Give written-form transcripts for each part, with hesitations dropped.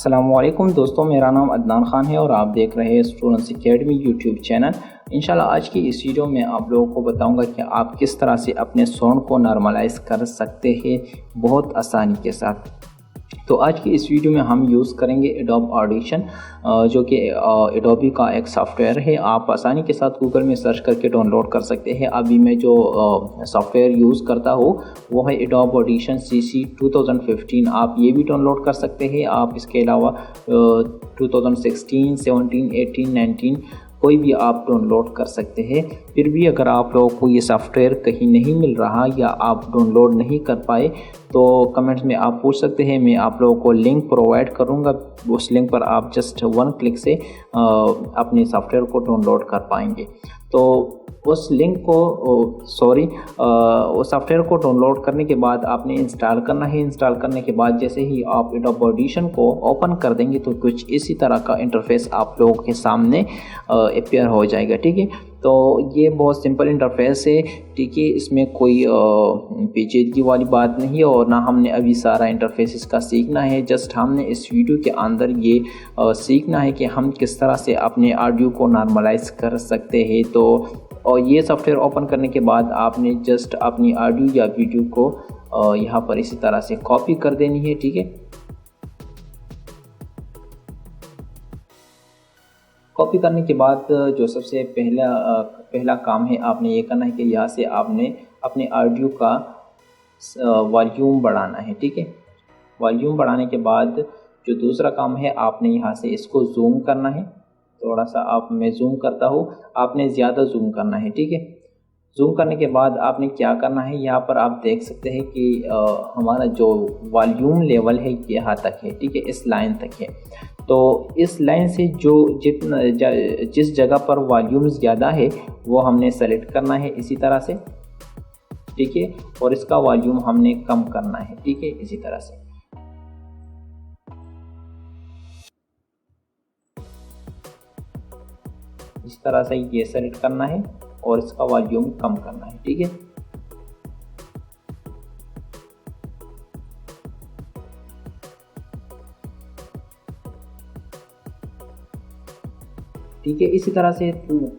अस्सलामुअलैकुम दोस्तों, मेरा नाम अदनान ख़ान है और आप देख रहे हैं स्टूडेंट्स अकेडमी यूट्यूब चैनल। इंशाल्लाह आज की इस वीडियो में आप लोगों को बताऊंगा कि आप किस तरह से अपने साउंड को नॉर्मलाइज कर सकते हैं बहुत आसानी के साथ। तो आज की इस वीडियो में हम यूज़ करेंगे एडोब ऑडिशन, जो कि एडोबी का एक सॉफ्टवेयर है। आप आसानी के साथ गूगल में सर्च करके डाउनलोड कर सकते हैं। अभी मैं जो सॉफ्टवेयर यूज़ करता हूँ वो है एडोब ऑडिशन CC 2015। आप ये भी डाउनलोड कर सकते हैं। आप इसके अलावा 2016, 17, 18, 19 कोई भी आप डाउनलोड कर सकते हैं। फिर भी अगर आप लोगों को ये सॉफ्टवेयर कहीं नहीं मिल रहा या आप डाउनलोड नहीं कर पाए तो कमेंट्स में आप पूछ सकते हैं। मैं आप लोगों को लिंक प्रोवाइड करूँगा, उस लिंक पर आप जस्ट 1 क्लिक से अपने सॉफ्टवेयर को डाउनलोड कर पाएंगे। तो उस लिंक को उस सॉफ्टवेयर को डाउनलोड करने के बाद आपने इंस्टॉल करना है। इंस्टॉल करने के बाद जैसे ही आप एडोब ऑडिशन को ओपन कर देंगे तो कुछ इसी तरह का इंटरफेस आप लोगों के सामने अपीयर हो जाएगा। ठीक है, तो ये बहुत सिंपल इंटरफेस है। ठीक है, इसमें कोई पेचीदगी वाली बात नहीं है और ना हमने अभी सारा इंटरफेस इसका सीखना है। जस्ट हमने इस वीडियो के अंदर ये सीखना है कि हम किस तरह से अपने ऑडियो को नॉर्मलाइज कर सकते हैं। तो और ये सॉफ्टवेयर ओपन करने के बाद आपने जस्ट अपनी ऑडियो या वीडियो को यहाँ पर इसी तरह से कॉपी कर देनी है। ठीक है, कॉपी करने के बाद जो सबसे पहला काम है आपने ये करना है कि यहाँ से आपने अपने ऑडियो का वॉल्यूम बढ़ाना है। ठीक है, वॉल्यूम बढ़ाने के बाद जो दूसरा काम है आपने यहाँ से इसको जूम करना है। थोड़ा सा मैं जूम करता हूँ, आपने ज़्यादा जूम करना है। ठीक है, जूम करने के बाद आपने क्या करना है, यहाँ पर आप देख सकते हैं कि हमारा जो वॉल्यूम लेवल है यहाँ तक है। ठीक है, इस लाइन तक है। तो इस लाइन से जिस जगह पर वॉल्यूम ज़्यादा है वो हमने सेलेक्ट करना है इसी तरह से। ठीक है, और इसका वॉल्यूम हमने कम करना है। ठीक है, इसी तरह से। इस तरह से ये सेलेक्ट करना है और इसका वॉल्यूम कम करना है। ठीक है, ठीक है, इसी तरह से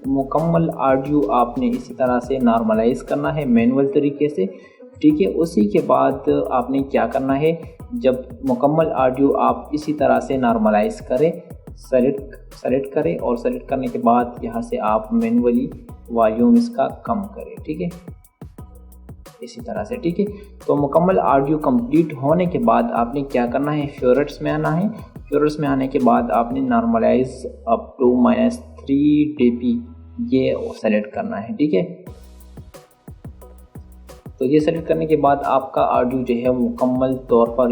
मुकम्मल ऑडियो आपने इसी तरह से नॉर्मलाइज करना है मैनुअल तरीके से। ठीक है, उसी के बाद आपने क्या करना है, जब मुकम्मल ऑडियो आप इसी तरह से नॉर्मलाइज करें, सेलेक्ट करें और सेलेक्ट करने के बाद यहाँ से आप मैनुअली वॉल्यूम इसका कम करें। ठीक है, इसी तरह से। ठीक है, तो मुकम्मल ऑडियो कंप्लीट होने के बाद आपने क्या करना है, फेवरेट्स में आना है। फेवरेट्स में आने के बाद आपने नॉर्मलाइज अप टू -3 dB ये सेलेक्ट करना है। ठीक है, तो ये सेलेक्ट करने के बाद आपका ऑडियो जो है मुकम्मल तौर पर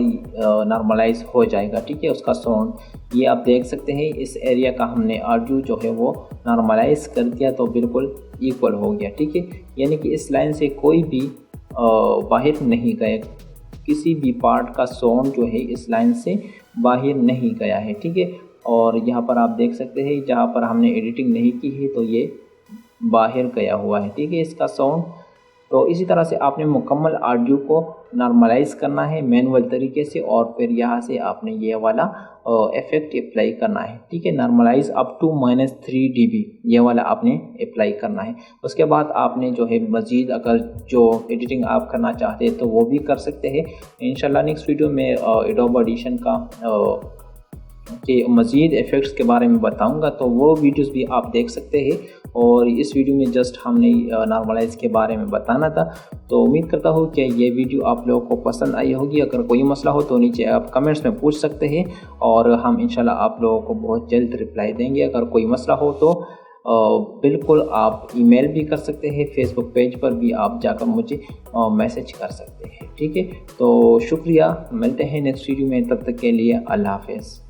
नॉर्मलाइज हो जाएगा। ठीक है, उसका साउंड ये आप देख सकते हैं। इस एरिया का हमने ऑडियो जो है वो नॉर्मलाइज कर दिया तो बिल्कुल इक्वल हो गया। ठीक है, यानी कि इस लाइन से कोई भी बाहर नहीं गया, किसी भी पार्ट का साउंड जो है इस लाइन से बाहर नहीं गया है। ठीक है, और यहाँ पर आप देख सकते हैं जहाँ पर हमने एडिटिंग नहीं की है तो ये बाहर गया हुआ है। ठीक है, इसका साउंड। तो इसी तरह से आपने मुकम्मल ऑडियो को नॉर्मलाइज करना है मैनुअल तरीके से और फिर यहाँ से आपने ये वाला इफेक्ट अप्लाई करना है। ठीक है, नॉर्मलाइज अप टू -3 dB ये वाला आपने अप्लाई करना है। उसके बाद आपने जो है मज़ीद अगर जो एडिटिंग आप करना चाहते हैं तो वो भी कर सकते हैं। इंशाल्लाह नेक्स्ट वीडियो में एडोब ऑडिशन का के मज़ीद इफ़ेक्ट्स के बारे में बताऊंगा, तो वो वीडियोस भी आप देख सकते हैं। और इस वीडियो में जस्ट हमने नॉर्मलाइज के बारे में बताना था। तो उम्मीद करता हूँ कि ये वीडियो आप लोगों को पसंद आई होगी। अगर कोई मसला हो तो नीचे आप कमेंट्स में पूछ सकते हैं और हम इंशाल्लाह आप लोगों को बहुत जल्द रिप्लाई देंगे। अगर कोई मसला हो तो बिल्कुल आप ईमेल भी कर सकते हैं, फेसबुक पेज पर भी आप जाकर मुझे मैसेज कर सकते हैं। ठीक है, तो शुक्रिया, मिलते हैं नेक्स्ट वीडियो में, तब तक के लिए अल्लाह हाफ़िज़।